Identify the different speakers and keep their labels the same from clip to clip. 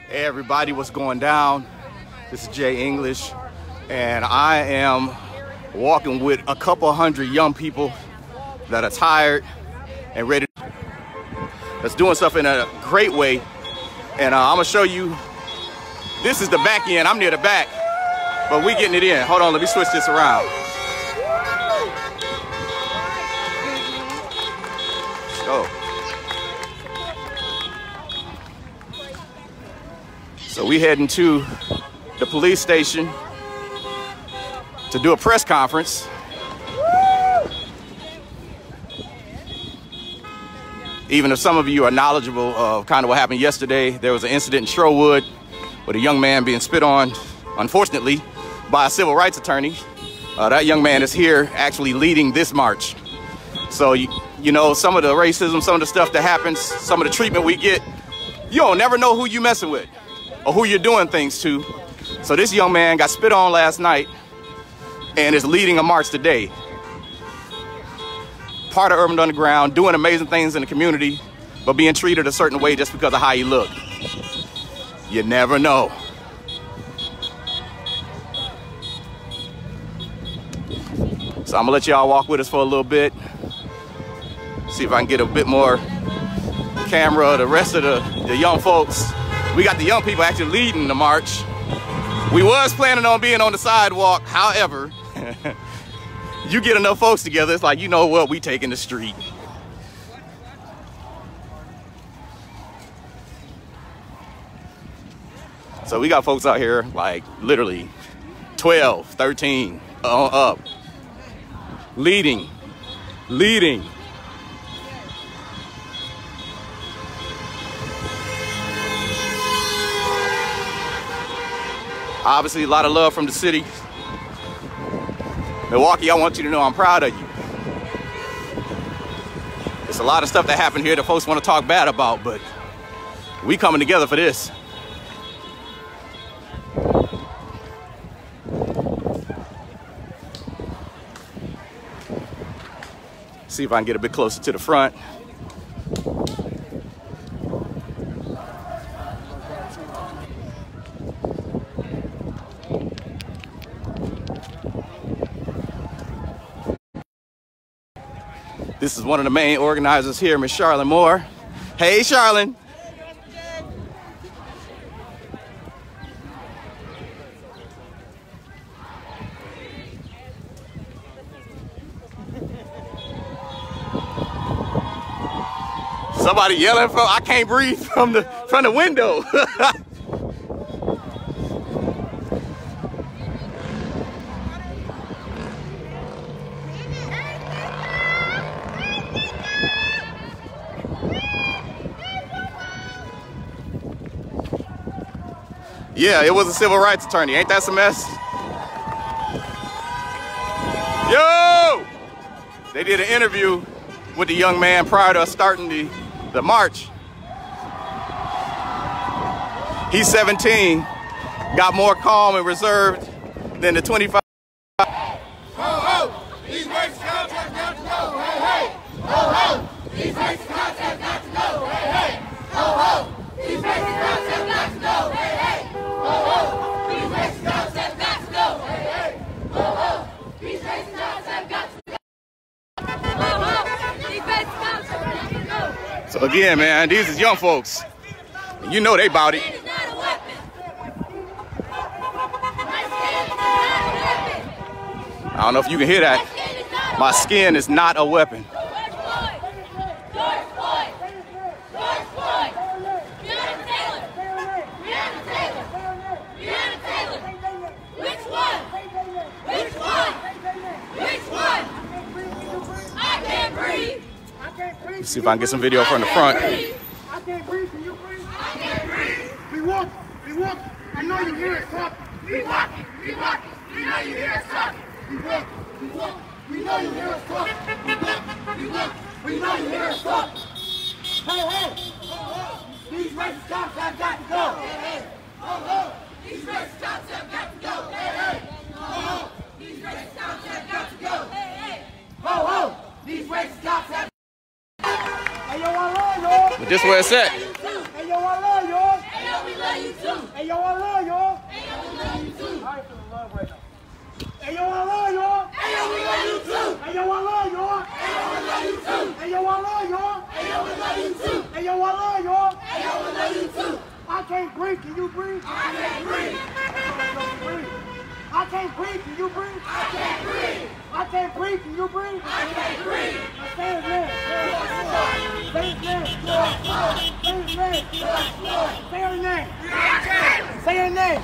Speaker 1: Hey everybody, what's going down? This is Jay English, and I am walking with a couple hundred young people that are tired and ready, that's doing stuff in a great way. And I'm gonna show you, this is the back end. I'm near the back, but we getting it in. Hold on, let me switch this around. So we heading to the police station to do a press conference. Even if some of you are knowledgeable of kind of what happened yesterday, there was an incident in Sherwood with a young man being spit on, unfortunately, by a civil rights attorney. That young man is here actually leading this march. So, you know, some of the racism, some of the stuff that happens, some of the treatment we get, you don't never know who you messing with or who you're doing things to. So this young man got spit on last night and is leading a march today. Part of Urban Underground, doing amazing things in the community, but being treated a certain way just because of how you look. You never know. So I'm gonna let y'all walk with us for a little bit. See if I can get a bit more camera of the rest of the young folks. We got the young people actually leading the march. We was planning on being on the sidewalk. However, you get enough folks together, it's like, you know what, we taking the street. So we got folks out here like literally 12, 13 up, leading. Obviously, a lot of love from the city. Milwaukee, I want you to know I'm proud of you. There's a lot of stuff that happened here that folks want to talk bad about, but we coming together for this. See if I can get a bit closer to the front. This is one of the main organizers here, Miss Charlene Moore. Hey, Charlene. Somebody yelling from, I can't breathe from the window. Yeah, it was a civil rights attorney. Ain't that some mess? Yo! They did an interview with the young man prior to us starting the march. He's 17, got more calm and reserved than the 25.
Speaker 2: Ho, ho! These racist cops have got to go! Hey, hey! Ho, ho! These racist cops have got to go! Hey, hey! Ho, ho! These racist cops have got to go! Hey, hey! Ho, ho! These racist cops have got to go! Hey, hey! Ho, ho! These racist cops have got to go! Ho, ho! These racist cops have got to go!
Speaker 1: So again, man, these is young folks. You know they about it. I don't know if you can hear that. My skin is not a weapon. Let's see if I can get some video from the front.
Speaker 2: I can't breathe. Can you breathe? I can't breathe. We walk. I know you hear us talking. We walk. We know you hear us talking. We walk. We know you hear us talking. We know you hear us talking. Hey. These racist cops have got to go. Hey. These racist cops have got to go. Hey. These racist cops have got to go. Hey. These racist cops have.
Speaker 1: But this where it's at.
Speaker 2: Hey, yo, I love y'all. Hey, yo, we love you too. can't breathe. Can you breathe? I can't breathe. I can't breathe. Can you breathe? I can't breathe. I can't breathe. Can you breathe? I can't breathe. Say his name. Say his name. Say his name. Say her name. Say her name.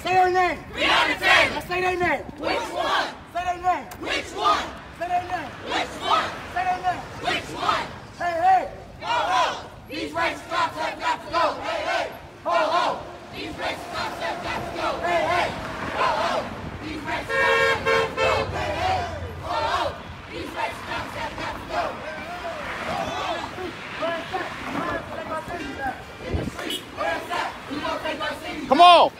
Speaker 2: Say her name. Now say their name.
Speaker 3: Which one?
Speaker 2: Say their name.
Speaker 3: Which one?
Speaker 2: Say their name.
Speaker 3: Which one?
Speaker 2: Say their name.
Speaker 3: Which one?
Speaker 2: Hey, hey.
Speaker 3: Ho, ho! These racist cops have got to go. Hey, hey! Ho, ho! These racist cops have got to go. Hey, hey! Ho, ho! These racist cops have got to go. Hey, hey! Ho, ho! These racist cops have got to go. In the street, where's that? We gonna take our city.
Speaker 1: Come on.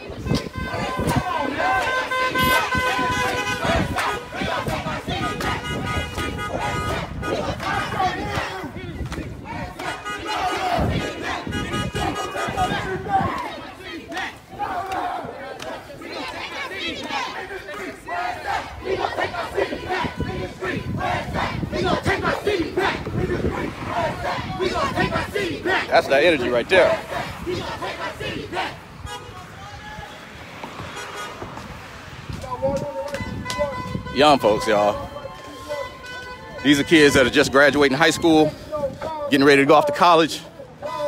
Speaker 1: That's that energy right there. Young folks, y'all. These are kids that are just graduating high school, getting ready to go off to college.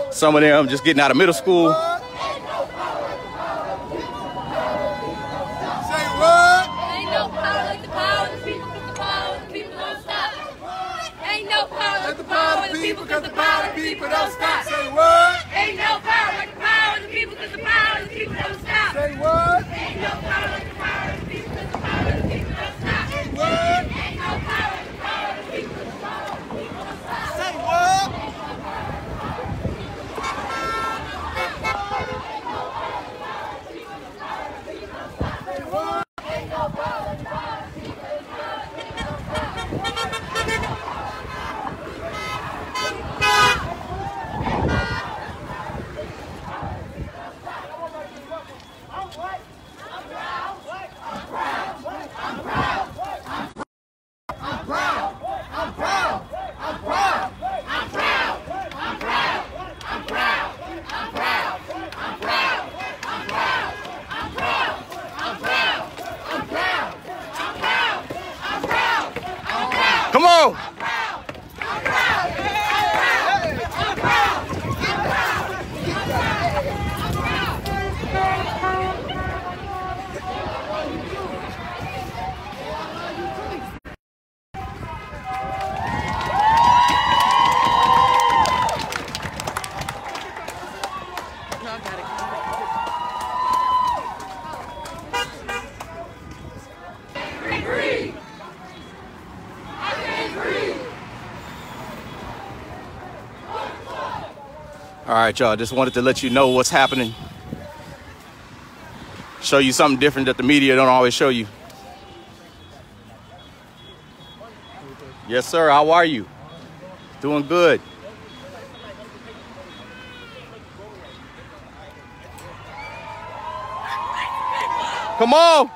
Speaker 1: Some of them just getting out of middle school.
Speaker 2: Say what?
Speaker 4: Ain't no power like the power of the people, because the power of the people don't stop. Ain't no power like the power of the people, because the power of the people don't stop.
Speaker 2: Say what?
Speaker 4: Ain't no power like the power of the people, because the power of the people don't stop.
Speaker 2: Say what?
Speaker 4: Ain't no power like the power of the people, because the power of the people don't stop.
Speaker 2: Say what?
Speaker 4: Ain't no power like the power of the people, because the power of the people don't stop.
Speaker 2: Say what?
Speaker 1: Come on. All right, y'all, just wanted to let you know what's happening. Show you something different that the media don't always show you. Yes, sir, how are you? Doing good. Come on.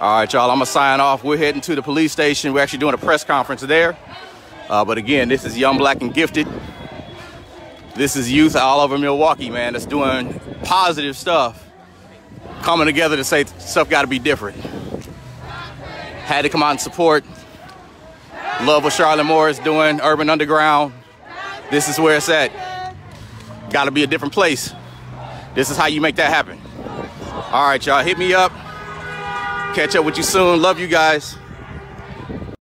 Speaker 1: All right, y'all, I'm gonna sign off. We're heading to the police station. We're actually doing a press conference there. But again, this is Young, Black, and Gifted. This is youth all over Milwaukee, man, that's doing positive stuff. Coming together to say stuff gotta be different. Had to come out and support. Love what Charlotte Moore is doing, Urban Underground. This is where it's at. Gotta be a different place. This is how you make that happen. All right, y'all, hit me up. Catch up with you soon. Love you guys.